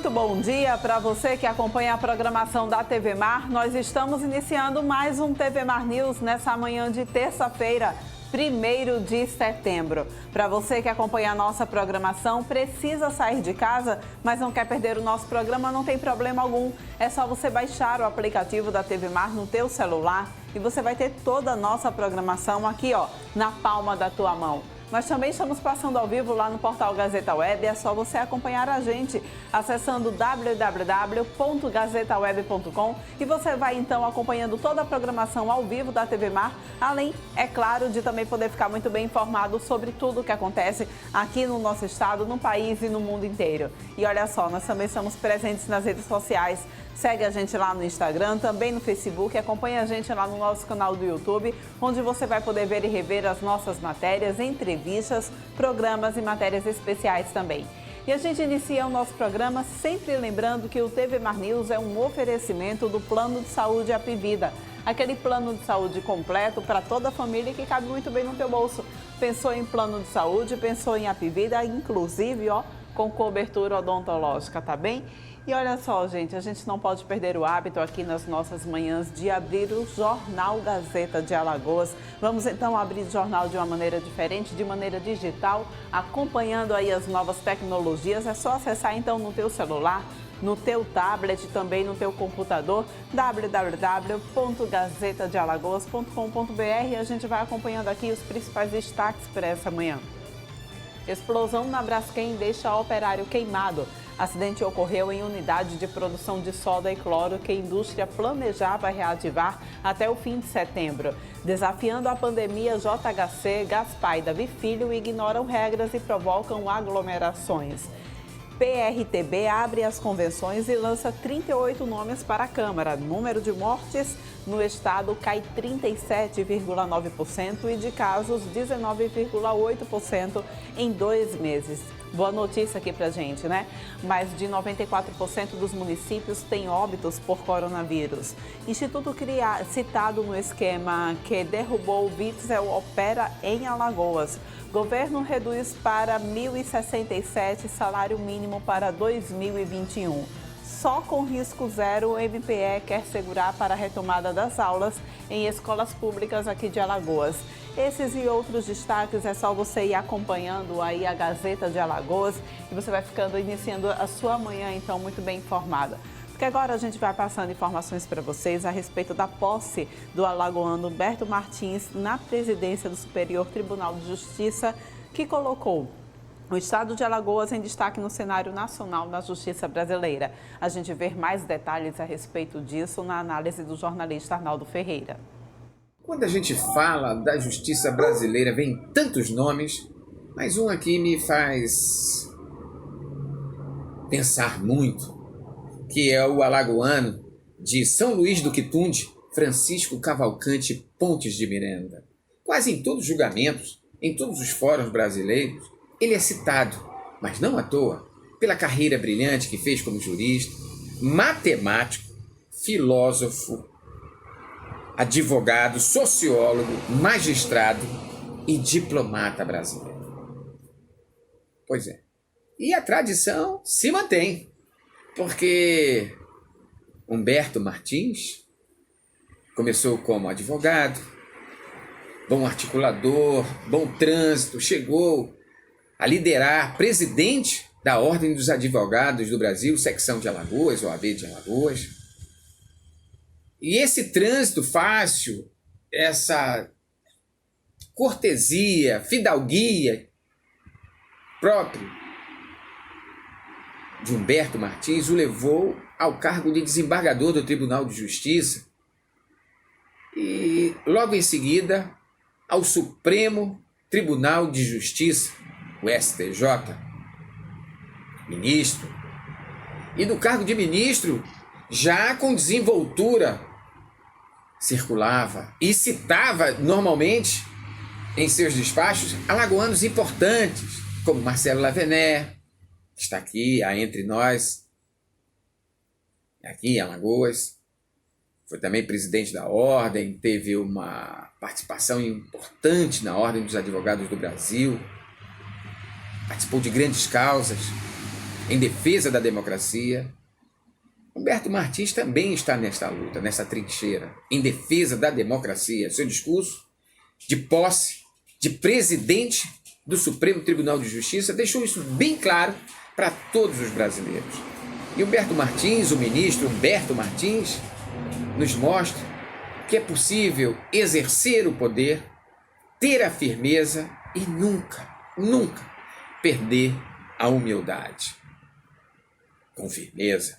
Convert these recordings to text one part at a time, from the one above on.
Muito bom dia para você que acompanha a programação da TV Mar. Nós estamos iniciando mais um TV Mar News nessa manhã de terça-feira, 1º de setembro. Para você que acompanha a nossa programação, precisa sair de casa, mas não quer perder o nosso programa, não tem problema algum. É só você baixar o aplicativo da TV Mar no teu celular e você vai ter toda a nossa programação aqui, ó, na palma da tua mão. Nós também estamos passando ao vivo lá no portal Gazeta Web, é só você acompanhar a gente acessando www.gazetaweb.com e você vai então acompanhando toda a programação ao vivo da TV Mar, além, é claro, de também poder ficar muito bem informado sobre tudo o que acontece aqui no nosso estado, no país e no mundo inteiro. E olha só, nós também estamos presentes nas redes sociais. Segue a gente lá no Instagram, também no Facebook, acompanha a gente lá no nosso canal do YouTube, onde você vai poder ver e rever as nossas matérias, entrevistas, programas e matérias especiais também. E a gente inicia o nosso programa sempre lembrando que o TV Mar News é um oferecimento do Plano de Saúde Apivida. Aquele plano de saúde completo para toda a família que cabe muito bem no teu bolso. Pensou em plano de saúde, pensou em Apivida, inclusive, ó, com cobertura odontológica, tá bem? E olha só, gente, a gente não pode perder o hábito aqui nas nossas manhãs de abrir o Jornal Gazeta de Alagoas. Vamos então abrir o jornal de uma maneira diferente, de maneira digital, acompanhando aí as novas tecnologias. É só acessar então no teu celular, no teu tablet, também no teu computador, www.gazetadealagoas.com.br e a gente vai acompanhando aqui os principais destaques para essa manhã. Explosão na Braskem deixa operário queimado. Acidente ocorreu em unidade de produção de soda e cloro que a indústria planejava reativar até o fim de setembro. Desafiando a pandemia, JHC, Gaspar e Davi Filho ignoram regras e provocam aglomerações. PRTB abre as convenções e lança 38 nomes para a Câmara. Número de mortes no estado cai 37,9% e de casos 19,8% em 2 meses. Boa notícia aqui pra gente, né? Mais de 94% dos municípios têm óbitos por coronavírus. Instituto citado no esquema que derrubou o Witzel opera em Alagoas. Governo reduz para 1.067 salário mínimo para 2021. Só com risco zero, o MPE quer segurar para a retomada das aulas em escolas públicas aqui de Alagoas. Esses e outros destaques é só você ir acompanhando aí a Gazeta de Alagoas e você vai ficando, iniciando a sua manhã então muito bem informada. Porque agora a gente vai passando informações para vocês a respeito da posse do alagoano Humberto Martins na presidência do Superior Tribunal de Justiça, que colocou o estado de Alagoas em destaque no cenário nacional da justiça brasileira. A gente vê mais detalhes a respeito disso na análise do jornalista Arnaldo Ferreira. Quando a gente fala da justiça brasileira, vem tantos nomes, mas um aqui me faz pensar muito, que é o alagoano de São Luís do Quitunde, Francisco Cavalcante Pontes de Miranda. Quase em todos os julgamentos, em todos os fóruns brasileiros, ele é citado, mas não à toa, pela carreira brilhante que fez como jurista, matemático, filósofo, advogado, sociólogo, magistrado e diplomata brasileiro. Pois é. E a tradição se mantém, porque Humberto Martins começou como advogado, bom articulador, bom trânsito, chegou a liderar presidente da Ordem dos Advogados do Brasil, secção de Alagoas, OAB de Alagoas. E esse trânsito fácil, essa cortesia, fidalguia próprio de Humberto Martins o levou ao cargo de desembargador do Tribunal de Justiça e, logo em seguida, ao Supremo Tribunal de Justiça, o STJ, ministro. E do cargo de ministro, já com desenvoltura, circulava e citava normalmente em seus despachos alagoanos importantes, como Marcelo Lavené, que está aqui entre nós, aqui em Alagoas. Foi também presidente da Ordem, teve uma participação importante na Ordem dos Advogados do Brasil, participou de grandes causas, em defesa da democracia. Humberto Martins também está nesta luta, nessa trincheira, em defesa da democracia. Seu discurso de posse de presidente do Supremo Tribunal de Justiça deixou isso bem claro para todos os brasileiros. E Humberto Martins, o ministro Humberto Martins, nos mostra que é possível exercer o poder, ter a firmeza e nunca perder a humildade. Com firmeza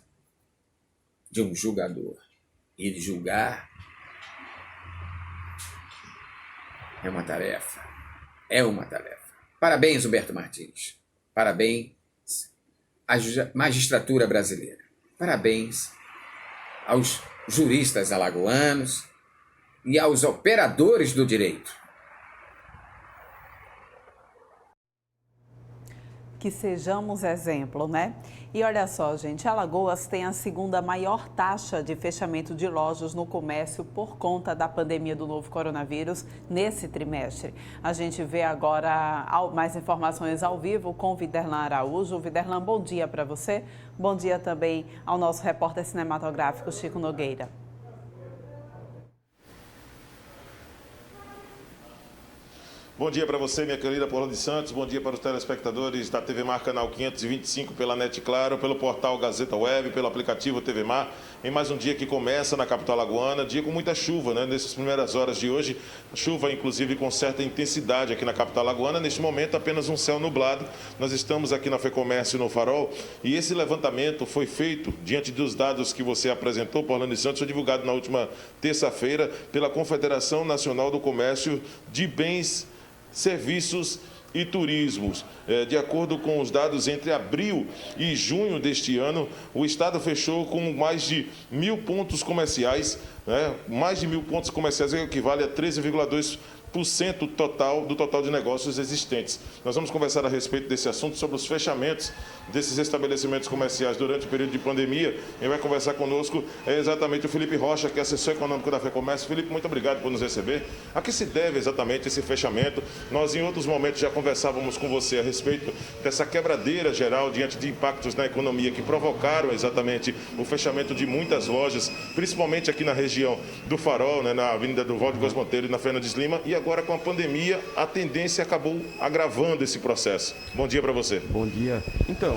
de um julgador. Ele julgar é uma tarefa. Parabéns, Humberto Martins. Parabéns à magistratura brasileira. Parabéns aos juristas alagoanos e aos operadores do direito. Que sejamos exemplo, né? E olha só, gente, Alagoas tem a segunda maior taxa de fechamento de lojas no comércio por conta da pandemia do novo coronavírus nesse trimestre. A gente vê agora mais informações ao vivo com o Viderlan Araújo. Viderlan, bom dia para você. Bom dia também ao nosso repórter cinematográfico Chico Nogueira. Bom dia para você, minha querida Paula de Santos. Bom dia para os telespectadores da TV Mar, canal 525, pela NET Claro, pelo portal Gazeta Web, pelo aplicativo TV Mar. Em mais um dia que começa na capital alagoana, dia com muita chuva, né? Nessas primeiras horas de hoje, chuva inclusive com certa intensidade aqui na capital alagoana. Neste momento, apenas um céu nublado. Nós estamos aqui na FEComércio no Farol e esse levantamento foi feito diante dos dados que você apresentou, Paula de Santos, foi divulgado na última terça-feira pela Confederação Nacional do Comércio de Bens, Serviços e Turismos. De acordo com os dados, entre abril e junho deste ano, o Estado fechou com mais de 1.000 pontos comerciais, né? Mais de 1.000 pontos comerciais, equivale a 13,2% do total de negócios existentes. Nós vamos conversar a respeito desse assunto, sobre os fechamentos desses estabelecimentos comerciais durante o período de pandemia. Quem vai conversar conosco é exatamente o Felipe Rocha, que é assessor econômico da FEComércio. Felipe, muito obrigado por nos receber. A que se deve exatamente esse fechamento? Nós, em outros momentos, já conversávamos com você a respeito dessa quebradeira geral diante de impactos na economia que provocaram exatamente o fechamento de muitas lojas, principalmente aqui na região do Farol, né, na Avenida do Valde Góes Monteiro e na Fernandes Lima. E agora, com a pandemia, a tendência acabou agravando esse processo. Bom dia para você. Bom dia. Então,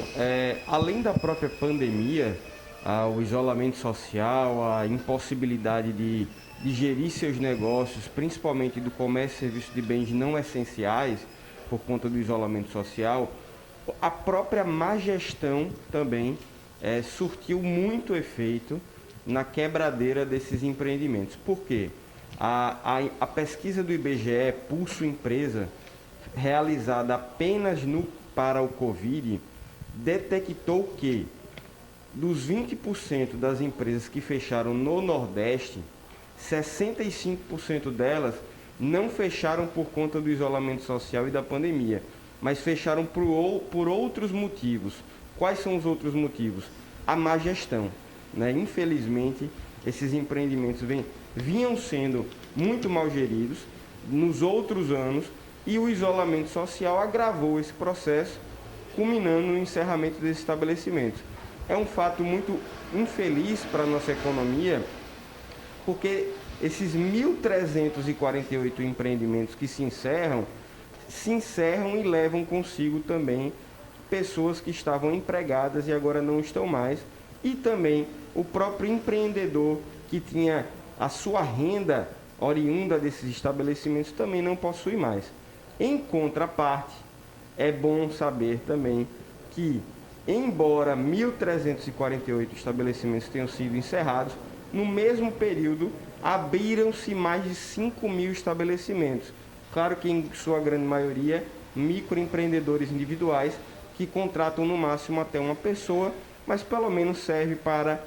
além da própria pandemia, o isolamento social, a impossibilidade de gerir seus negócios, principalmente do comércio e serviço de bens não essenciais, por conta do isolamento social, a própria má gestão também surtiu muito efeito na quebradeira desses empreendimentos. Por quê? A pesquisa do IBGE, Pulso Empresa, realizada apenas para o Covid, detectou que dos 20% das empresas que fecharam no Nordeste, 65% delas não fecharam por conta do isolamento social e da pandemia, mas fecharam por outros motivos. Quais são os outros motivos? A má gestão, né? Infelizmente, esses empreendimentos vinham sendo muito mal geridos nos outros anos e o isolamento social agravou esse processo, culminando no encerramento desse estabelecimento. É um fato muito infeliz para a nossa economia, porque esses 1.348 empreendimentos que se encerram e levam consigo também pessoas que estavam empregadas e agora não estão mais, e também o próprio empreendedor que tinha a sua renda oriunda desses estabelecimentos também não possui mais. Em contraparte, é bom saber também que, embora 1.348 estabelecimentos tenham sido encerrados, no mesmo período abriram-se mais de 5.000 estabelecimentos. Claro que, em sua grande maioria, microempreendedores individuais que contratam no máximo até uma pessoa, mas pelo menos serve para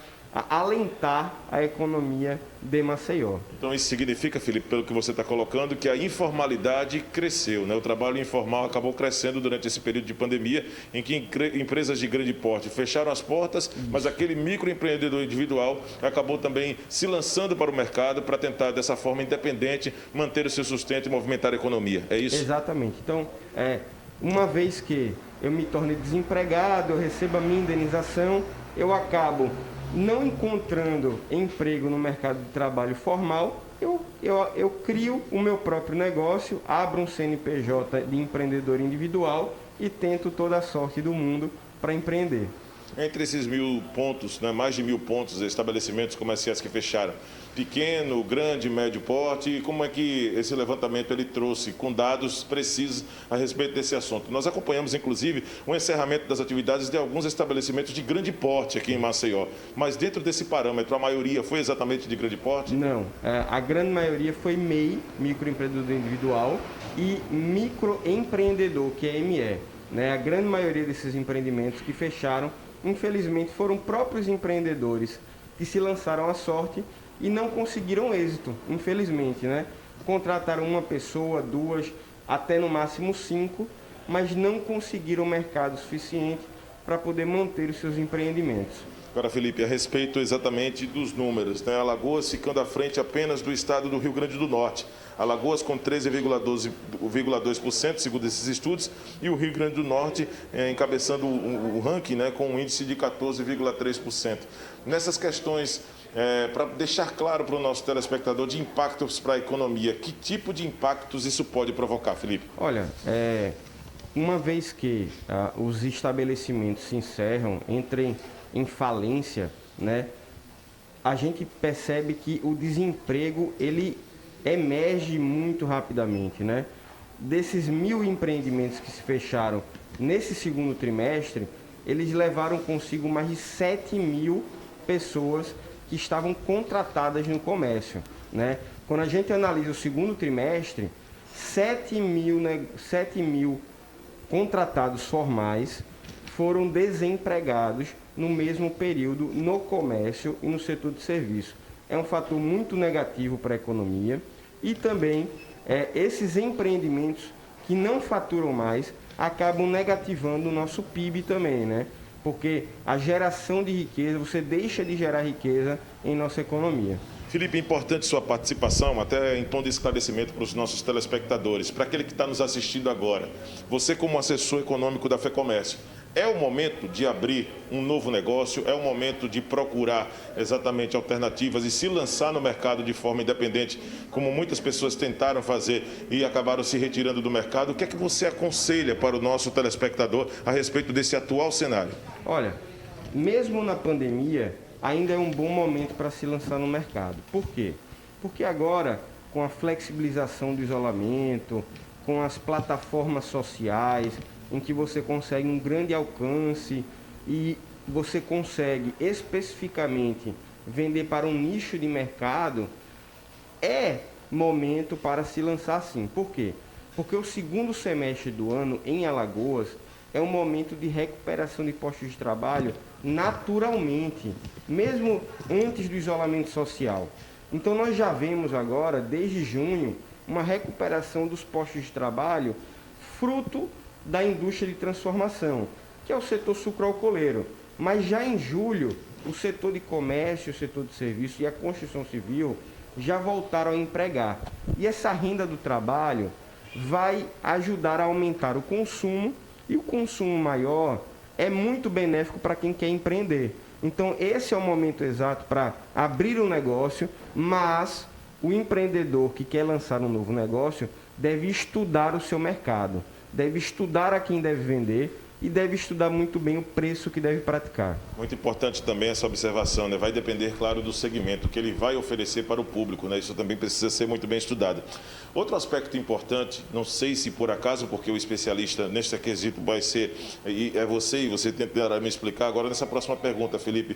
alentar a economia de Maceió. Então isso significa, Felipe, pelo que você está colocando, que a informalidade cresceu, né? O trabalho informal acabou crescendo durante esse período de pandemia, em que empresas de grande porte fecharam as portas, mas aquele microempreendedor individual acabou também se lançando para o mercado para tentar, dessa forma independente, manter o seu sustento e movimentar a economia. É isso? Exatamente. Então, uma vez que eu me tornei desempregado, eu recebo a minha indenização, eu acabo não encontrando emprego no mercado de trabalho formal, eu crio o meu próprio negócio, abro um CNPJ de empreendedor individual e tento toda a sorte do mundo para empreender. Entre esses 1.000 pontos, né, mais de 1.000 pontos, estabelecimentos comerciais que fecharam, pequeno, grande, médio porte, e como é que esse levantamento ele trouxe com dados precisos a respeito desse assunto? Nós acompanhamos, inclusive, o encerramento das atividades de alguns estabelecimentos de grande porte aqui em Maceió, mas dentro desse parâmetro, a maioria foi exatamente de grande porte? Não, a grande maioria foi MEI, microempreendedor individual, e microempreendedor, que é ME. Né? A grande maioria desses empreendimentos que fecharam, infelizmente, foram próprios empreendedores que se lançaram à sorte e não conseguiram êxito, infelizmente, né? Contrataram uma pessoa, 2, até no máximo 5, mas não conseguiram mercado suficiente para poder manter os seus empreendimentos. Agora, Felipe, a respeito exatamente dos números, né? Alagoas ficando à frente apenas do estado do Rio Grande do Norte. Alagoas com 13,2%, segundo esses estudos, e o Rio Grande do Norte encabeçando o ranking, né, com um índice de 14,3%. Nessas questões, para deixar claro para o nosso telespectador de impactos para a economia, que tipo de impactos isso pode provocar, Felipe? Olha, uma vez que os estabelecimentos se encerram, entrem em falência, né, a gente percebe que o desemprego ele emerge muito rapidamente, né? Desses 1.000 empreendimentos que se fecharam nesse segundo trimestre, eles levaram consigo mais de 7.000 pessoas que estavam contratadas no comércio, né? Quando a gente analisa o segundo trimestre, 7.000 contratados formais foram desempregados no mesmo período no comércio e no setor de serviço. É um fator muito negativo para a economia e também esses empreendimentos que não faturam mais acabam negativando o nosso PIB também, né? Porque a geração de riqueza, você deixa de gerar riqueza em nossa economia. Felipe, importante sua participação, até em tom de esclarecimento para os nossos telespectadores, para aquele que está nos assistindo agora. Você, como assessor econômico da FEComércio, é o momento de abrir um novo negócio, é o momento de procurar exatamente alternativas e se lançar no mercado de forma independente, como muitas pessoas tentaram fazer e acabaram se retirando do mercado. O que é que você aconselha para o nosso telespectador a respeito desse atual cenário? Olha, mesmo na pandemia, ainda é um bom momento para se lançar no mercado. Por quê? Porque agora, com a flexibilização do isolamento, com as plataformas sociais, em que você consegue um grande alcance e você consegue especificamente vender para um nicho de mercado, é momento para se lançar sim. Por quê? Porque o segundo semestre do ano em Alagoas é um momento de recuperação de postos de trabalho naturalmente, mesmo antes do isolamento social. Então nós já vemos agora, desde junho, uma recuperação dos postos de trabalho fruto da indústria de transformação, que é o setor sucroalcooleiro. Mas já em julho, o setor de comércio, o setor de serviço e a construção civil já voltaram a empregar. E essa renda do trabalho vai ajudar a aumentar o consumo, e o consumo maior é muito benéfico para quem quer empreender. Então esse é o momento exato para abrir um negócio, mas o empreendedor que quer lançar um novo negócio deve estudar o seu mercado, deve estudar a quem deve vender e deve estudar muito bem o preço que deve praticar. Muito importante também essa observação, né? Vai depender, claro, do segmento que ele vai oferecer para o público, né? Isso também precisa ser muito bem estudado. Outro aspecto importante, não sei se por acaso, porque o especialista neste quesito vai ser, e é você, e você tentará me explicar agora nessa próxima pergunta, Felipe.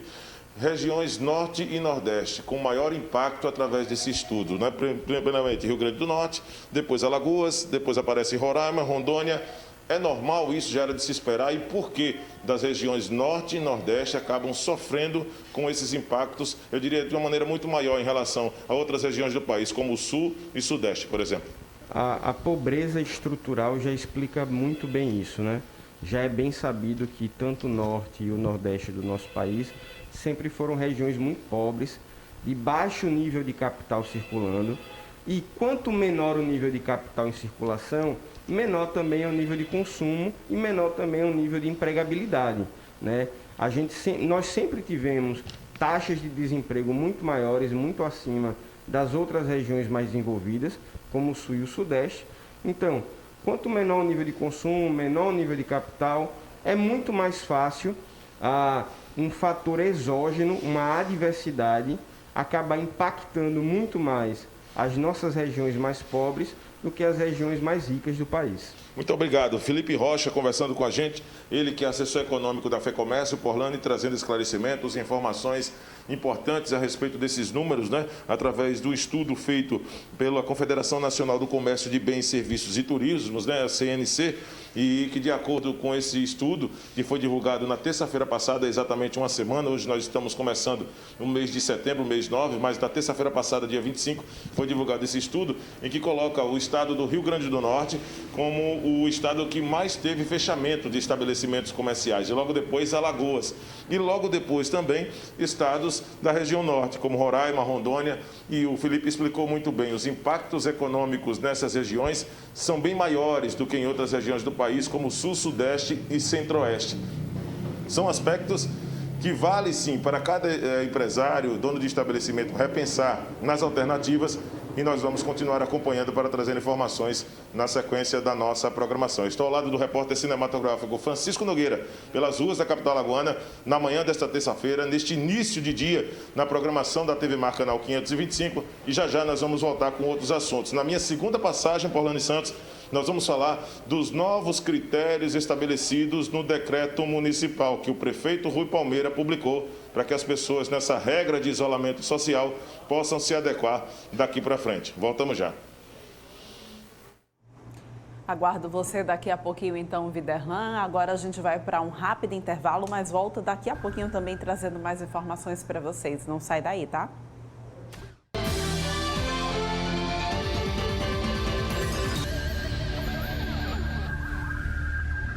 Regiões Norte e Nordeste, com maior impacto através desse estudo, né? Primeiramente Rio Grande do Norte, depois Alagoas, depois aparece Roraima, Rondônia. É normal isso, já era de se esperar, e por que das regiões Norte e Nordeste acabam sofrendo com esses impactos, eu diria, de uma maneira muito maior em relação a outras regiões do país, como o Sul e Sudeste, por exemplo? A pobreza estrutural já explica muito bem isso, né? Já é bem sabido que tanto o Norte e o Nordeste do nosso país sempre foram regiões muito pobres, de baixo nível de capital circulando, e quanto menor o nível de capital em circulação, menor também é o nível de consumo e menor também é o nível de empregabilidade, né? Nós sempre tivemos taxas de desemprego muito maiores, muito acima das outras regiões mais desenvolvidas, como o Sul e o Sudeste. Então, quanto menor o nível de consumo, menor o nível de capital, é muito mais fácil um fator exógeno, uma adversidade, acabar impactando muito mais as nossas regiões mais pobres do que as regiões mais ricas do país. Muito obrigado. Felipe Rocha conversando com a gente, ele que é assessor econômico da FEComércio por Orlando, e trazendo esclarecimentos e informações importantes a respeito desses números, né? Através do estudo feito pela Confederação Nacional do Comércio de Bens, Serviços e Turismos, né? A CNC, e que, de acordo com esse estudo, que foi divulgado na terça-feira passada, exatamente uma semana, hoje nós estamos começando no mês de setembro, mês 9, mas na terça-feira passada, dia 25, foi divulgado esse estudo, em que coloca o estado do Rio Grande do Norte como o estado que mais teve fechamento de estabelecimentos comerciais, e logo depois Alagoas, e logo depois também estados da região norte, como Roraima, Rondônia, e o Felipe explicou muito bem, os impactos econômicos nessas regiões são bem maiores do que em outras regiões do país, como Sul, Sudeste e Centro-Oeste. São aspectos que vale sim para cada empresário, dono de estabelecimento, repensar nas alternativas, e nós vamos continuar acompanhando para trazer informações na sequência da nossa programação. Estou ao lado do repórter cinematográfico Francisco Nogueira, pelas ruas da capital alagoana, na manhã desta terça-feira, neste início de dia, na programação da TV Mar Canal 525, e já já nós vamos voltar com outros assuntos. Na minha segunda passagem por Orlando e Santos, nós vamos falar dos novos critérios estabelecidos no decreto municipal que o prefeito Rui Palmeira publicou para que as pessoas nessa regra de isolamento social possam se adequar daqui para frente. Voltamos já. Aguardo você daqui a pouquinho, então, Viderlan. Agora a gente vai para um rápido intervalo, mas volta daqui a pouquinho também trazendo mais informações para vocês. Não sai daí, tá?